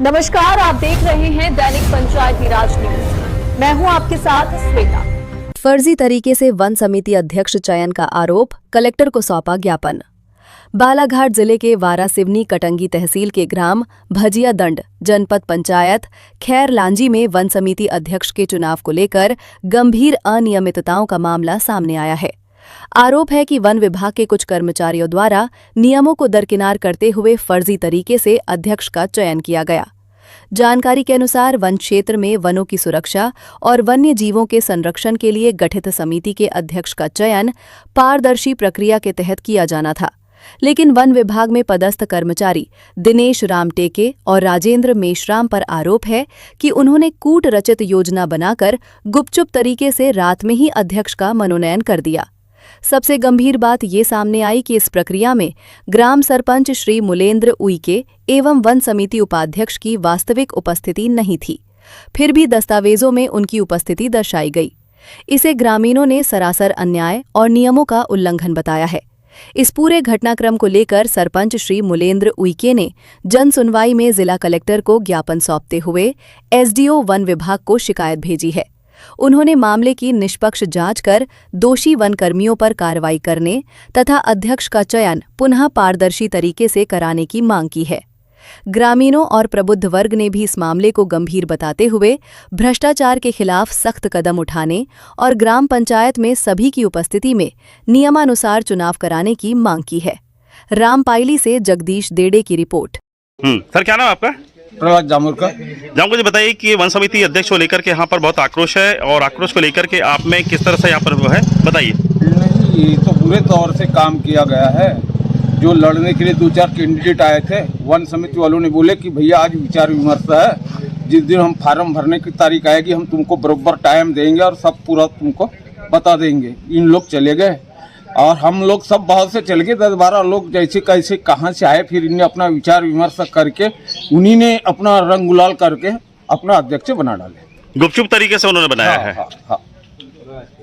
नमस्कार, आप देख रहे हैं दैनिक पंचायती राज न्यूज। मैं हूं आपके साथ श्वेता। फर्जी तरीके से वन समिति अध्यक्ष चयन का आरोप, कलेक्टर को सौंपा ज्ञापन। बालाघाट जिले के वारासिवनी कटंगी तहसील के ग्राम भजिया दंड जनपद पंचायत खैर लांजी में वन समिति अध्यक्ष के चुनाव को लेकर गंभीर अनियमितताओं का मामला सामने आया है। आरोप है कि वन विभाग के कुछ कर्मचारियों द्वारा नियमों को दरकिनार करते हुए फर्जी तरीके से अध्यक्ष का चयन किया गया। जानकारी के अनुसार वन क्षेत्र में वनों की सुरक्षा और वन्य जीवों के संरक्षण के लिए गठित समिति के अध्यक्ष का चयन पारदर्शी प्रक्रिया के तहत किया जाना था, लेकिन वन विभाग में पदस्थ कर्मचारी दिनेश राम टेके और राजेंद्र मेश्राम पर आरोप है कि उन्होंने कूट रचित योजना बनाकर गुपचुप तरीके से रात में ही अध्यक्ष का मनोनयन कर दिया। सबसे गंभीर बात ये सामने आई कि इस प्रक्रिया में ग्राम सरपंच श्री मुलेंद्र उइके एवं वन समिति उपाध्यक्ष की वास्तविक उपस्थिति नहीं थी, फिर भी दस्तावेजों में उनकी उपस्थिति दर्शाई गई। इसे ग्रामीणों ने सरासर अन्याय और नियमों का उल्लंघन बताया है। इस पूरे घटनाक्रम को लेकर सरपंच श्री मुलेंद्र उइके ने जन सुनवाई में जिला कलेक्टर को ज्ञापन सौंपते हुए एसडीओ वन विभाग को शिकायत भेजी है। उन्होंने मामले की निष्पक्ष जांच कर दोषी वन कर्मियों पर कार्रवाई करने तथा अध्यक्ष का चयन पुनः पारदर्शी तरीके से कराने की मांग की है। ग्रामीणों और प्रबुद्ध वर्ग ने भी इस मामले को गंभीर बताते हुए भ्रष्टाचार के खिलाफ सख्त कदम उठाने और ग्राम पंचायत में सभी की उपस्थिति में नियमानुसार चुनाव कराने की मांग की है। रामपायली से जगदीश देड़े की रिपोर्ट। सर, क्या नाम है आपका? प्रहलाद जामुरकर जी, बताइए कि वन समिति अध्यक्ष को लेकर के यहाँ पर बहुत आक्रोश है और आक्रोश को लेकर के आप में किस तरह से यहाँ पर वो है, बताइए। नहीं, ये तो बुरे तौर से काम किया गया है। जो लड़ने के लिए 2-4 कैंडिडेट आए थे, वन समिति वालों ने बोले कि भैया आज विचार विमर्श है, जिस दिन हम फार्म भरने की तारीख आएगी हम तुमको बराबर टाइम देंगे और सब पूरा तुमको बता देंगे। इन लोग चले गए और हम लोग सब बहुत से चल गए, 10-12 लोग जैसे कैसे कहाँ से आए। फिर इन्हें अपना विचार विमर्श करके उन्हीं ने अपना रंग गुलाल करके अपना अध्यक्ष बना डाले। गुपचुप तरीके से उन्होंने बनाया है। हाँ।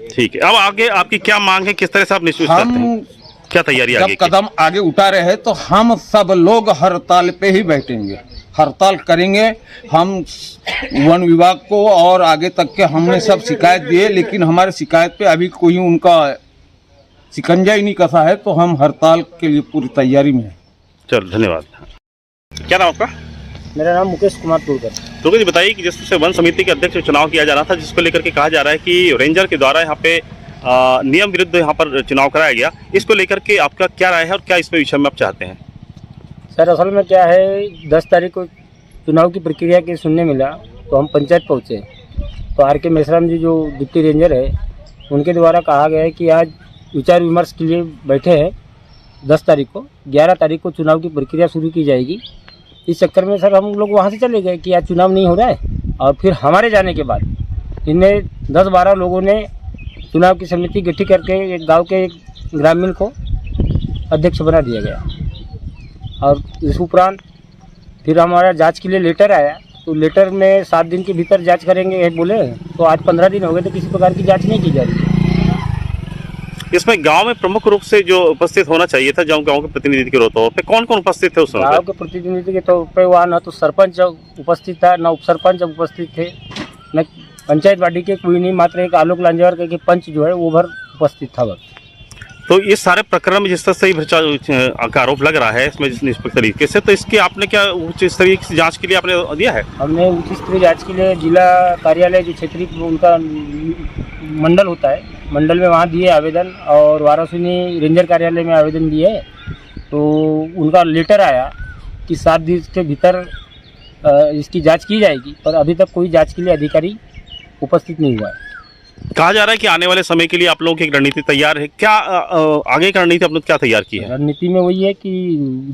ठीक है, अब आगे आपकी क्या मांग है, किस तरह से आप निश्चित करते हैं, क्या तैयारी आगे? जब कदम आगे उठा रहे हैं तो हम सब लोग हड़ताल पे ही बैठेंगे, हड़ताल करेंगे। हम वन विभाग को और आगे तक के हमने सब शिकायत दिए, लेकिन हमारे शिकायत पे अभी कोई उनका शिकंजा ही नहीं कसा है, तो हम हड़ताल के लिए पूरी तैयारी में हैं। चलो, धन्यवाद। क्या नाम आपका? मेरा नाम मुकेश कुमार तुलकर। तो जी बताइए कि जिससे वन समिति के अध्यक्ष चुनाव किया जा रहा था, जिसको लेकर के कहा जा रहा है कि रेंजर के द्वारा यहाँ पे नियम विरुद्ध यहाँ पर चुनाव कराया गया, इसको लेकर के आपका क्या राय है और क्या इसमें विषय में आप चाहते हैं? सर, असल में क्या है, 10 तारीख को चुनाव की प्रक्रिया के सुनने मिला तो हम पंचायत पहुँचे, तो आर के मेश्राम जी जो डिप्टी रेंजर है उनके द्वारा कहा गया है कि आज विचार विमर्श के लिए बैठे हैं। 10 तारीख को 11 तारीख को चुनाव की प्रक्रिया शुरू की जाएगी। इस चक्कर में सर हम लोग वहाँ से चले गए कि आज चुनाव नहीं हो रहा है, और फिर हमारे जाने के बाद इनमें 10-12 लोगों ने चुनाव की समिति गठित करके एक गांव के एक ग्रामीण को अध्यक्ष बना दिया गया। और इस उपरांत फिर हमारा जांच के लिए लेटर आया, तो लेटर में 7 दिन के भीतर जांच करेंगे ये बोले, तो आज 15 दिन हो गए तो किसी प्रकार की जांच नहीं की जा रही। इसमें गांव में प्रमुख रूप से जो उपस्थित होना चाहिए था, जो गांव के प्रतिनिधि के तौर पे कौन कौन उपस्थित थे उस समय? गांव के प्रतिनिधि के तौर पे वहाँ न तो सरपंच उपस्थित था, न उप सरपंच उपस्थित थे, न पंचायत बॉडी के कोई नहीं, मात्र एक आलोक लांजेवार के पंच जो है वो भर उपस्थित था बस। तो इस सारे प्रकरण में जिस तरह से भ्रष्टाचार का आरोप लग रहा है इसमें निष्पक्ष तरीके से, तो इसके आपने क्या उच्च स्तरीय जांच के लिए आपने दिया है? हमने उच्च स्तरीय जांच के लिए जिला कार्यालय जो क्षेत्रीय उनका मंडल होता है, मंडल में वहाँ दिए आवेदन, और वारासिवनी रेंजर कार्यालय में आवेदन दिए, तो उनका लेटर आया कि 7 दिन के भीतर इसकी जांच की जाएगी, पर अभी तक कोई जांच के लिए अधिकारी उपस्थित नहीं हुआ है। कहा जा रहा है कि आने वाले समय के लिए आप लोगों की एक रणनीति तैयार है, क्या आगे की रणनीति आपने क्या तैयार की है? रणनीति में वही है कि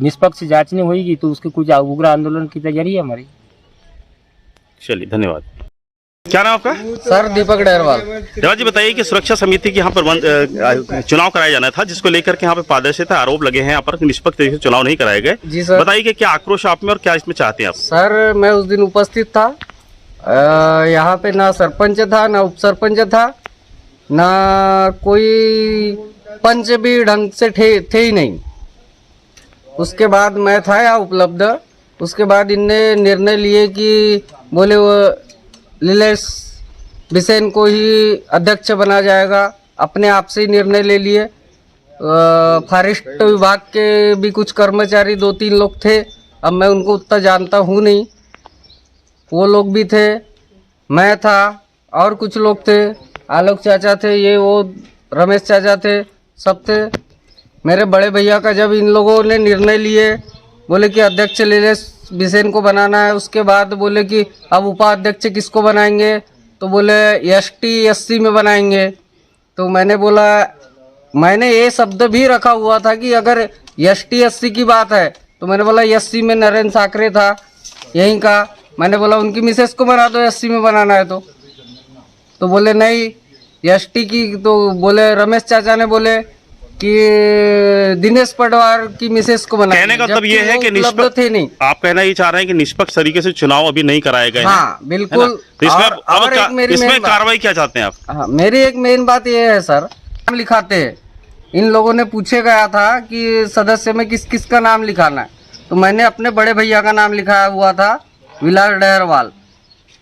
निष्पक्ष जांच नहीं होगी तो उसके कुछ उग्र आंदोलन की तैयारी है हमारी। चलिए, धन्यवाद। क्या नाम आपका? सर, दीपक डेरवाल। देवा जी, बताइए कि सुरक्षा समिति की यहाँ पर चुनाव कराया जाना था, जिसको लेकर के यहाँ पे पारदर्शिता आरोप लगे हैं, यहाँ पर निष्पक्ष तरीके से चुनाव नहीं कराए गए। जी सर। बताइए कि क्या आक्रोश आप में और क्या इसमें चाहते हैं आप? सर, मैं उस दिन उपस्थित था। यहाँ पे ना सरपंच था, ना उप सरपंच था, ना कोई पंच भी ढंग से थे ही नहीं। उसके बाद मैं था यहाँ उपलब्ध, उसके बाद इनने निर्णय लिए कि बोले वो लीलेश बिसेन को ही अध्यक्ष बना जाएगा। अपने आप से ही निर्णय ले लिए। फॉरेस्ट विभाग के भी कुछ कर्मचारी 2-3 लोग थे, अब मैं उनको उतना जानता हूँ नहीं, वो लोग भी थे, मैं था और कुछ लोग थे, आलोक चाचा थे, ये वो रमेश चाचा थे, सब थे। मेरे बड़े भैया का जब इन लोगों ने निर्णय लिए, बोले कि अध्यक्ष लीलेश बिसेन को बनाना है, उसके बाद बोले कि अब उपाध्यक्ष किसको बनाएंगे, तो बोले ST SC में बनाएंगे। तो मैंने बोला, मैंने ये शब्द भी रखा हुआ था कि अगर ST SC की बात है तो मैंने बोला SC में नरेंद्र साकरे था यहीं का, मैंने बोला उनकी मिसेस को बना दो SC में बनाना है तो बोले नहीं ST की, तो बोले रमेश चाचा ने बोले कि दिनेश पटवार की मिसेस को बनाना। कहने का मतलब ये है कि निष्पक्ष थे नहीं। आप कहना ये चाह रहे हैं कि निष्पक्ष तरीके से चुनाव अभी नहीं कराए गए हैं। हाँ बिल्कुल। तो इसमें कार्रवाई क्या चाहते हैं आप? हाँ, मेरी एक मेन बात ये है सर, नाम लिखाते हैं, इन लोगों ने पूछे गया था कि सदस्य में किस किस का नाम लिखाना है, तो मैंने अपने बड़े भैया का नाम लिखाया हुआ था, विलास डहरवाल।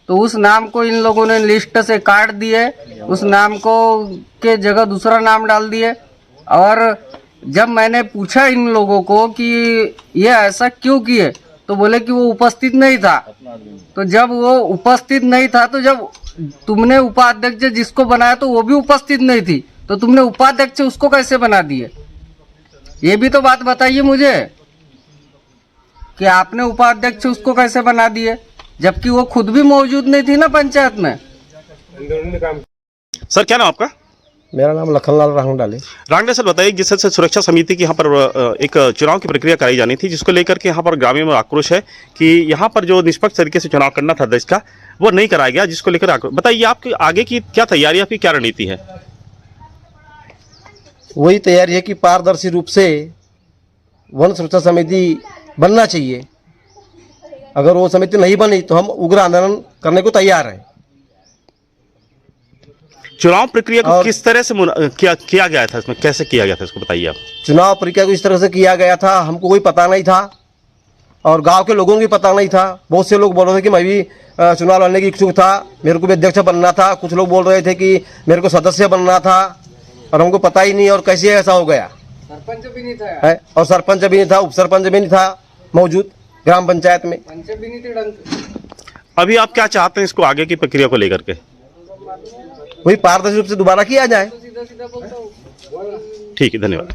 तो उस नाम को इन लोगों ने लिस्ट से काट दिए, उस नाम को के जगह दूसरा नाम डाल दिए। और जब मैंने पूछा इन लोगों को कि ये ऐसा क्यों किए, तो बोले कि वो उपस्थित नहीं था। तो जब वो उपस्थित नहीं था, तो जब तुमने उपाध्यक्ष जिसको बनाया तो वो भी उपस्थित नहीं थी, तो तुमने उपाध्यक्ष उसको कैसे बना दिए? ये भी तो बात बताइए मुझे कि आपने उपाध्यक्ष उसको कैसे बना दिए, जबकि वो खुद भी मौजूद नहीं थी ना पंचायत में। सर क्या नाम आपका? मेरा नाम लखनलाल रांगडाले। रांगडे सर बताइए, जिस तरह से सुरक्षा समिति की यहाँ पर एक चुनाव की प्रक्रिया कराई जानी थी, जिसको लेकर के यहाँ पर ग्रामीण में आक्रोश है कि यहाँ पर जो निष्पक्ष तरीके से चुनाव करना था देश का, वो नहीं कराया गया, जिसको लेकर आक्रोश। बताइए आपकी आगे की क्या तैयारी, आपकी क्या रणनीति है? वही तैयारी है कि पारदर्शी रूप से वन सुरक्षा समिति बनना चाहिए। अगर वो समिति नहीं बनी तो हम उग्र आंदोलन करने को तैयार हैं। चुनाव प्रक्रिया को किस तरह से किया गया था, इसमें कैसे किया गया था, इसको बताइए आप। चुनाव प्रक्रिया को इस तरह से किया गया था, हमको कोई पता नहीं था और गांव के लोगों को भी पता नहीं था। बहुत से लोग बोल रहे थे कि मैं भी चुनाव लड़ने की इच्छुक था, मेरे को भी अध्यक्ष बनना था। कुछ लोग बोल रहे थे कि मेरे को सदस्य बनना था, और हमको पता ही नहीं और कैसे ऐसा हो गया। सरपंच भी नहीं था है, और सरपंच भी नहीं था, उप सरपंच भी नहीं था मौजूद ग्राम पंचायत में। पंच भी नहीं थे। अभी आप क्या चाहते हैं इसको आगे की प्रक्रिया को लेकर के? वही पारदर्शी रूप से दोबारा किया जाए। ठीक है, धन्यवाद।